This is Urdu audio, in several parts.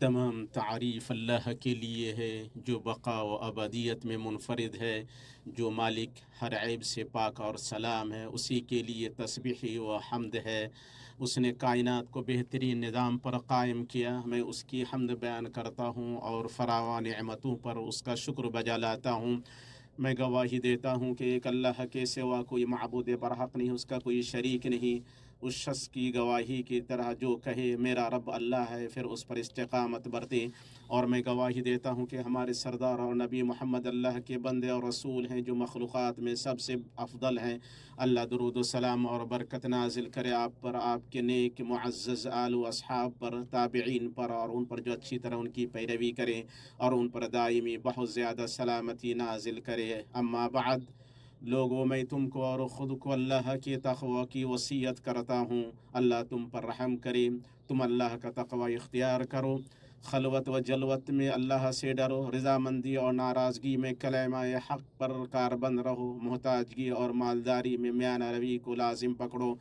تمام تعریف اللہ کے لیے ہے جو بقا و ابدیت میں منفرد ہے، جو مالک ہر عیب سے پاک اور سلام ہے، اسی کے لیے تسبیح و حمد ہے۔ اس نے کائنات کو بہترین نظام پر قائم کیا، میں اس کی حمد بیان کرتا ہوں اور فراوان نعمتوں پر اس کا شکر بجا لاتا ہوں۔ میں گواہی دیتا ہوں کہ ایک اللہ کے سوا کوئی معبود برحق نہیں، اس کا کوئی شریک نہیں۔ اس شخص کی گواہی کی طرح جو کہے میرا رب اللہ ہے، پھر اس پر استقامت برتے۔ اور میں گواہی دیتا ہوں کہ ہمارے سردار اور نبی محمد اللہ کے بندے اور رسول ہیں، جو مخلوقات میں سب سے افضل ہیں۔ اللہ درود و سلام اور برکت نازل کرے آپ پر، آپ کے نیک معزز آل و اصحاب پر، تابعین پر، اور ان پر جو اچھی طرح ان کی پیروی کریں اور ان پر دائمی بہت زیادہ سلامتی نازل کرے۔ اما بعد، لوگوں میں تم کو اور خود کو اللہ کے تقوی کی وصیت کرتا ہوں۔ اللہ تم پر رحم کرے، تم اللہ کا تقوی اختیار کرو، خلوت و جلوت میں اللہ سے ڈرو، رضامندی اور ناراضگی میں کلمہ حق پر کاربند رہو، محتاجگی اور مالداری میں میانہ روی کو لازم پکڑو،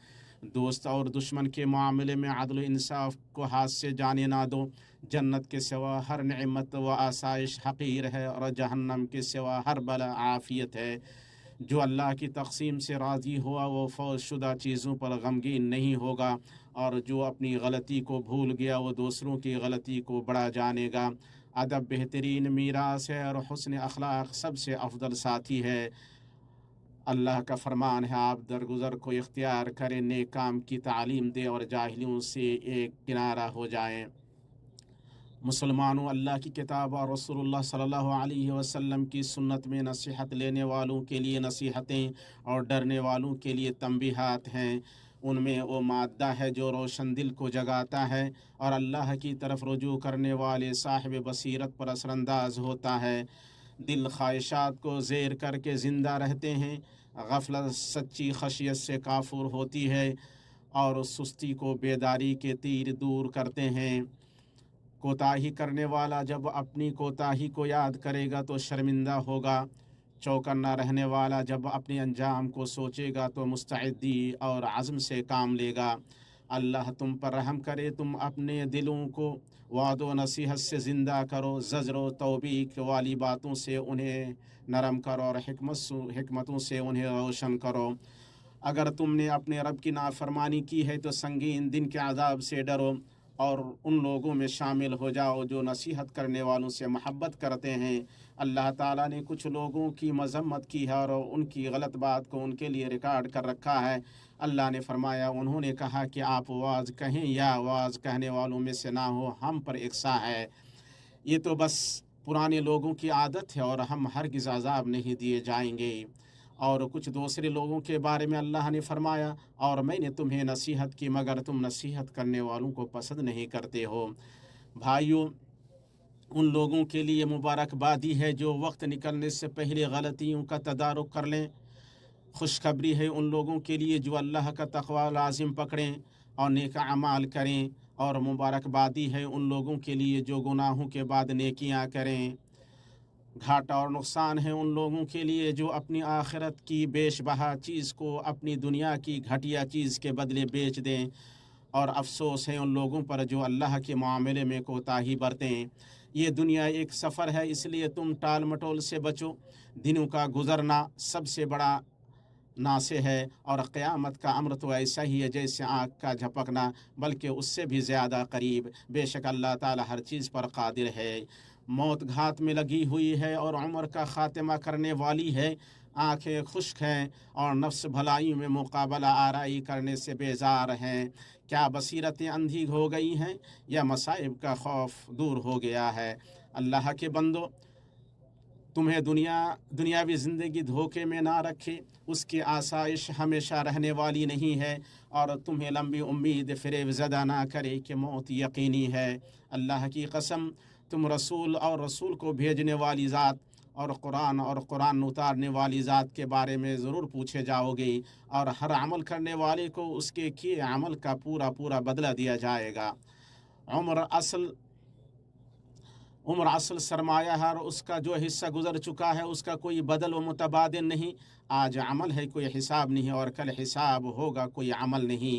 دوست اور دشمن کے معاملے میں عدل و انصاف کو ہاتھ سے جانے نہ دو۔ جنت کے سوا ہر نعمت و آسائش حقیر ہے، اور جہنم کے سوا ہر بلا عافیت ہے۔ جو اللہ کی تقسیم سے راضی ہوا وہ فوت شدہ چیزوں پر غمگین نہیں ہوگا، اور جو اپنی غلطی کو بھول گیا وہ دوسروں کی غلطی کو بڑا جانے گا۔ ادب بہترین میراث ہے، اور حسن اخلاق سب سے افضل ساتھی ہے۔ اللہ کا فرمان ہے آپ درگزر کو اختیار کریں، نیک کام کی تعلیم دیں اور جاہلیوں سے ایک کنارہ ہو جائیں۔ مسلمانوں، اللہ کی کتاب اور رسول اللہ صلی اللہ علیہ وسلم کی سنت میں نصیحت لینے والوں کے لیے نصیحتیں اور ڈرنے والوں کے لیے تنبیہات ہیں۔ ان میں وہ مادہ ہے جو روشن دل کو جگاتا ہے اور اللہ کی طرف رجوع کرنے والے صاحب بصیرت پر اثر انداز ہوتا ہے۔ دل خواہشات کو زیر کر کے زندہ رہتے ہیں، غفلت سچی خشیت سے کافور ہوتی ہے، اور سستی کو بیداری کے تیر دور کرتے ہیں۔ کوتاہی کرنے والا جب اپنی کوتاہی کو یاد کرے گا تو شرمندہ ہوگا، چوکنا رہنے والا جب اپنے انجام کو سوچے گا تو مستعدی اور عزم سے کام لے گا۔ اللہ تم پر رحم کرے، تم اپنے دلوں کو وعد و نصیحت سے زندہ کرو، زجر و توبیخ والی باتوں سے انہیں نرم کرو اور حکمتوں سے انہیں روشن کرو۔ اگر تم نے اپنے رب کی نافرمانی کی ہے تو سنگین دن کے عذاب سے ڈرو، اور ان لوگوں میں شامل ہو جاؤ جو نصیحت کرنے والوں سے محبت کرتے ہیں۔ اللہ تعالیٰ نے کچھ لوگوں کی مذمت کی ہے اور ان کی غلط بات کو ان کے لیے ریکارڈ کر رکھا ہے۔ اللہ نے فرمایا، انہوں نے کہا کہ آپ واعظ کہیں یا واعظ کہنے والوں میں سے نہ ہو، ہم پر اقسا ہے۔ یہ تو بس پرانے لوگوں کی عادت ہے، اور ہم ہرگز عذاب نہیں دیے جائیں گے۔ اور کچھ دوسرے لوگوں کے بارے میں اللہ نے فرمایا، اور میں نے تمہیں نصیحت کی مگر تم نصیحت کرنے والوں کو پسند نہیں کرتے ہو۔ بھائیو، ان لوگوں کے لیے مبارکبادی ہے جو وقت نکلنے سے پہلے غلطیوں کا تدارک کر لیں۔ خوشخبری ہے ان لوگوں کے لیے جو اللہ کا تقوی لازم پکڑیں اور نیک اعمال کریں، اور مبارکبادی ہے ان لوگوں کے لیے جو گناہوں کے بعد نیکیاں کریں۔ گھاٹا اور نقصان ہے ان لوگوں کے لیے جو اپنی آخرت کی بیش بہا چیز کو اپنی دنیا کی گھٹیا چیز کے بدلے بیچ دیں، اور افسوس ہے ان لوگوں پر جو اللہ کے معاملے میں کوتاہی برتیں۔ یہ دنیا ایک سفر ہے، اس لیے تم ٹال مٹول سے بچو۔ دنوں کا گزرنا سب سے بڑا ناسے ہے، اور قیامت کا امر تو ایسا ہی ہے جیسے آنکھ کا جھپکنا، بلکہ اس سے بھی زیادہ قریب۔ بے شک اللہ تعالی ہر چیز پر قادر ہے۔ موت گھات میں لگی ہوئی ہے اور عمر کا خاتمہ کرنے والی ہے۔ آنکھیں خشک ہیں اور نفس بھلائی میں مقابلہ آرائی کرنے سے بیزار ہیں۔ کیا بصیرتیں اندھی ہو گئی ہیں یا مصائب کا خوف دور ہو گیا ہے؟ اللہ کے بندو، تمہیں دنیاوی زندگی دھوکے میں نہ رکھے، اس کی آسائش ہمیشہ رہنے والی نہیں ہے، اور تمہیں لمبی امید فریب زدہ نہ کرے کہ موت یقینی ہے۔ اللہ کی قسم، تم رسول اور رسول کو بھیجنے والی ذات اور قرآن اتارنے والی ذات کے بارے میں ضرور پوچھے جاؤ گے، اور ہر عمل کرنے والے کو اس کے کیے عمل کا پورا بدلہ دیا جائے گا۔ عمر اصل سرمایہ ہے، اور اس کا جو حصہ گزر چکا ہے اس کا کوئی بدل و متبادل نہیں۔ آج عمل ہے، کوئی حساب نہیں، اور کل حساب ہوگا، کوئی عمل نہیں۔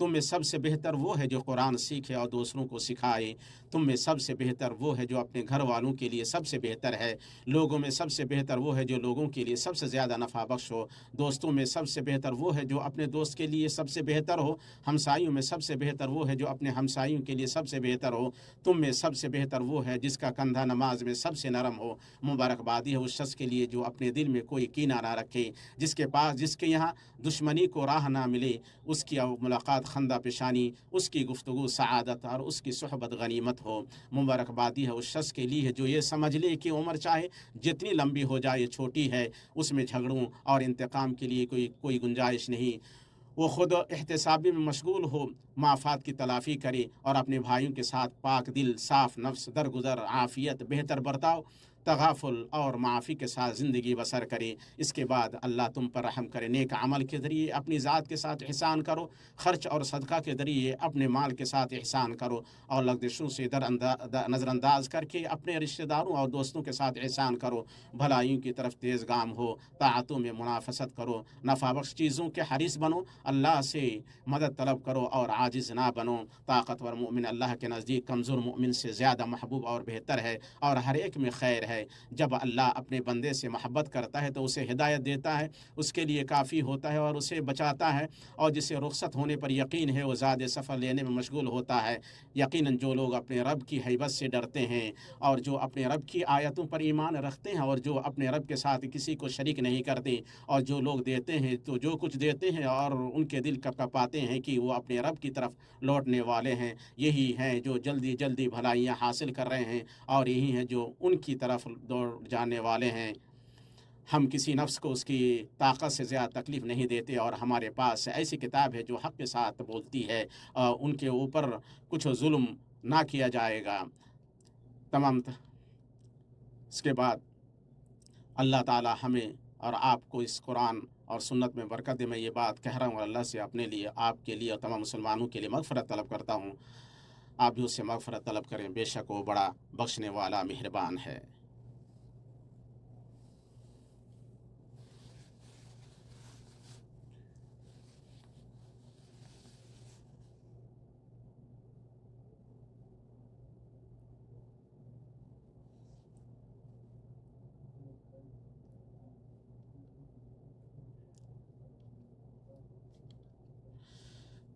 تم میں سب سے بہتر وہ ہے جو قرآن سیکھے اور دوسروں کو سکھائے، تم میں سب سے بہتر وہ ہے جو اپنے گھر والوں کے لیے سب سے بہتر ہے، لوگوں میں سب سے بہتر وہ ہے جو لوگوں کے لیے سب سے زیادہ نفع بخش ہو، دوستوں میں سب سے بہتر وہ ہے جو اپنے دوست کے لیے سب سے بہتر ہو، ہمسایوں میں سب سے بہتر وہ ہے جو اپنے ہمسایوں کے لیے سب سے بہتر ہو، تم میں سب سے بہتر وہ ہے جس کا کندھا نماز میں سب سے نرم ہو۔ مبارکبادی ہے اس شخص کے لیے جو اپنے دل میں کوئی کینہ نہ رکھے، جس کے یہاں دشمنی کو راہ نہ ملے، اس کی ملاقات خندہ پیشانی، اس کی گفتگو سعادت اور اس کی صحبت غنیمت ہو۔ مبارکبادی ہے اس شخص کے لیے جو یہ سمجھ لے کہ عمر چاہے جتنی لمبی ہو جائے چھوٹی ہے، اس میں جھگڑوں اور انتقام کے لیے کوئی گنجائش نہیں۔ وہ خود احتسابی میں مشغول ہو، معافات کی تلافی کرے اور اپنے بھائیوں کے ساتھ پاک دل، صاف نفس، درگزر، عافیت، بہتر برتاؤ، تغافل اور معافی کے ساتھ زندگی بسر کرے۔ اس کے بعد اللہ تم پر رحم کرے، نیک عمل کے ذریعے اپنی ذات کے ساتھ احسان کرو، خرچ اور صدقہ کے ذریعے اپنے مال کے ساتھ احسان کرو، اور لغزشوں سے نظر انداز کر کے اپنے رشتہ داروں اور دوستوں کے ساتھ احسان کرو، بھلائیوں کی طرف تیز گام ہو، طاعتوں میں منافست کرو، نفع بخش چیزوں کے حریص بنو، اللہ سے مدد طلب کرو اور عاجز نہ بنو۔ طاقتور مومن اللہ کے نزدیک کمزور مومن سے زیادہ محبوب اور بہتر ہے، اور ہر ایک میں خیر ہے۔ جب اللہ اپنے بندے سے محبت کرتا ہے تو اسے ہدایت دیتا ہے، اس کے لیے کافی ہوتا ہے اور اسے بچاتا ہے، اور جسے رخصت ہونے پر یقین ہے وہ زیادہ سفر لینے میں مشغول ہوتا ہے۔ یقیناً جو لوگ اپنے رب کی ہیبت سے ڈرتے ہیں اور جو اپنے رب کی آیتوں پر ایمان رکھتے ہیں اور جو اپنے رب کے ساتھ کسی کو شریک نہیں کرتے، اور جو لوگ دیتے ہیں تو جو کچھ دیتے ہیں اور ان کے دل کپاتے ہیں کہ وہ اپنے رب کی طرف لوٹنے والے ہیں، یہی ہیں جو جلدی جلدی بھلائیاں حاصل کر رہے ہیں، اور یہی ہیں جو ان کی طرف دوڑ جانے والے ہیں۔ ہم کسی نفس کو اس کی طاقت سے زیادہ تکلیف نہیں دیتے، اور ہمارے پاس ایسی کتاب ہے جو حق کے ساتھ بولتی ہے، ان کے اوپر کچھ ظلم نہ کیا جائے گا۔ تمام اس کے بعد اللہ تعالی ہمیں اور آپ کو اس قرآن اور سنت میں برکت دے۔ میں یہ بات کہہ رہا ہوں اللہ سے اپنے لیے، آپ کے لیے اور تمام مسلمانوں کے لیے مغفرت طلب کرتا ہوں، آپ بھی اس سے مغفرت طلب کریں، بے شک وہ بڑا بخشنے والا مہربان ہے۔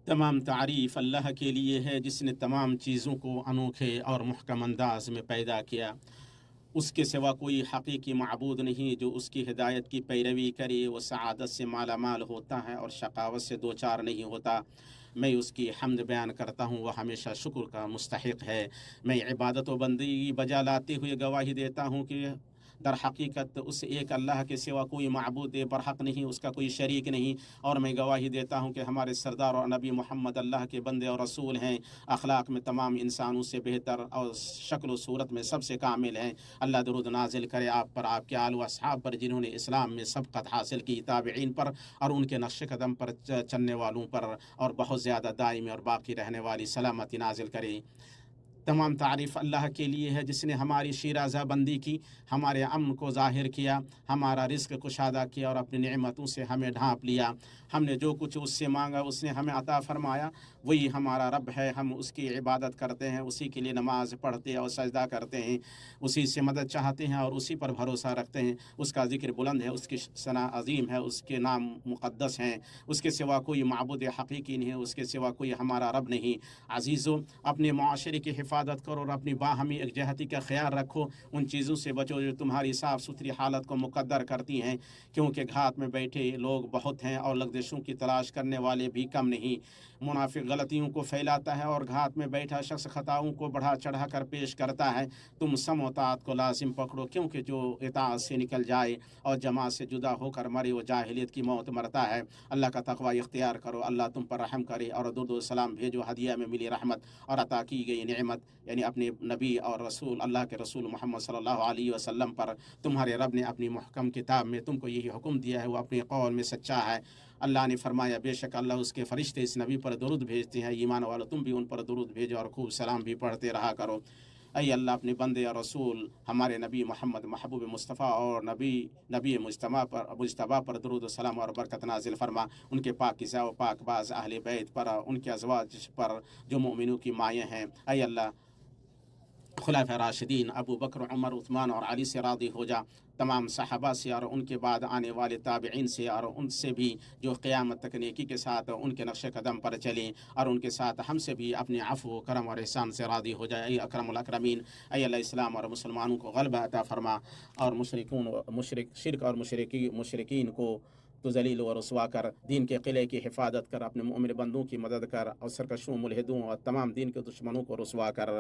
تمام تعریف اللہ کے لیے ہے جس نے تمام چیزوں کو انوکھے اور محکم انداز میں پیدا کیا۔ اس کے سوا کوئی حقیقی معبود نہیں، جو اس کی ہدایت کی پیروی کرے وہ سعادت سے مالا مال ہوتا ہے اور شقاوت سے دوچار نہیں ہوتا۔ میں اس کی حمد بیان کرتا ہوں، وہ ہمیشہ شکر کا مستحق ہے۔ میں عبادت و بندگی بجا لاتے ہوئے گواہی دیتا ہوں کہ در حقیقت اس ایک اللہ کے سوا کوئی معبود برحق نہیں، اس کا کوئی شریک نہیں، اور میں گواہی دیتا ہوں کہ ہمارے سردار اور نبی محمد اللہ کے بندے اور رسول ہیں، اخلاق میں تمام انسانوں سے بہتر اور شکل و صورت میں سب سے کامل ہیں۔ اللہ درود نازل کرے آپ پر، آپ کے آل و اصحاب پر جنہوں نے اسلام میں سبقت حاصل کی، تابعین پر اور ان کے نقش قدم پر چلنے والوں پر، اور بہت زیادہ دائمی اور باقی رہنے والی سلامتی نازل کرے۔ تمام تعریف اللہ کے لیے ہے جس نے ہماری شیرازہ بندی کی، ہمارے امن کو ظاہر کیا، ہمارا رزق کشادہ کیا اور اپنی نعمتوں سے ہمیں ڈھانپ لیا۔ ہم نے جو کچھ اس سے مانگا اس نے ہمیں عطا فرمایا، وہی ہمارا رب ہے، ہم اس کی عبادت کرتے ہیں، اسی کے لیے نماز پڑھتے اور سجدہ کرتے ہیں، اسی سے مدد چاہتے ہیں اور اسی پر بھروسہ رکھتے ہیں۔ اس کا ذکر بلند ہے، اس کی ثنا عظیم ہے، اس کے نام مقدس ہیں، اس کے سوا کوئی معبود حقیقی نہیں ہے، اس کے سوا کوئی ہمارا رب نہیں۔ عزیزو، اپنے معاشرے کی حفاظت کرو اور اپنی باہمی یکجہتی کا خیال رکھو، ان چیزوں سے بچو جو تمہاری صاف ستھری حالت کو مقدر کرتی ہیں، کیونکہ گھات میں بیٹھے لوگ بہت ہیں اور لغزشوں کی تلاش کرنے والے بھی کم نہیں۔ منافق غلطیوں کو پھیلاتا ہے اور گھات میں بیٹھا شخص خطاؤں کو بڑھا چڑھا کر پیش کرتا ہے۔ تم سم و طاعت کو لازم پکڑو، کیونکہ جو اطاعت سے نکل جائے اور جماعت سے جدا ہو کر مرے وہ جاہلیت کی موت مرتا ہے۔ اللہ کا تقوی اختیار کرو، اللہ تم پر رحم کرے، اور درود و سلام بھیجو، ہدیہ میں ملی رحمت اور عطا کی گئی نعمت، یعنی اپنے نبی اور رسول اللہ کے رسول محمد صلی اللہ علیہ وسلم پر۔ تمہارے رب نے اپنی محکم کتاب میں تم کو یہی حکم دیا ہے، وہ اپنے قول میں سچا ہے۔ اللہ نے فرمایا، بے شک اللہ اس کے فرشتے اس نبی پر درود بھیجتے ہیں، ایمان والو تم بھی ان پر درود بھیجو اور خوب سلام بھی پڑھتے رہا کرو۔ اے اللہ اپنے بندے اور رسول ہمارے نبی محمد محبوب مصطفیٰ اور نبی مجتبیٰ پر درود و سلام اور برکت نازل فرما، ان کے پاکیزہ و پاک باز اہل بیت پر، ان کے ازواج پر جو مومنوں کی مائیں ہیں۔ اے اللہ خلفاء راشدین ابو بکر، عمر، عثمان اور علی سے راضی ہو جا، تمام صحابہ سے اور ان کے بعد آنے والے تابعین سے، اور ان سے بھی جو قیامت تک نیکی کے ساتھ ان کے نقش قدم پر چلیں، اور ان کے ساتھ ہم سے بھی اپنے عفو و کرم اور احسان سے راضی ہو جائے۔ اے اکرم الاکرمین، اے اللہ اسلام اور مسلمانوں کو غلبہ عطا فرما، اور شرک اور مشرکین کو تو ذلیل و رسوا کر، دین کے قلعے کی حفاظت کر، اپنے مومن بندوں کی مدد کر، اور سرکشوں، ملحدوں اور تمام دین کے دشمنوں کو رسوا کر۔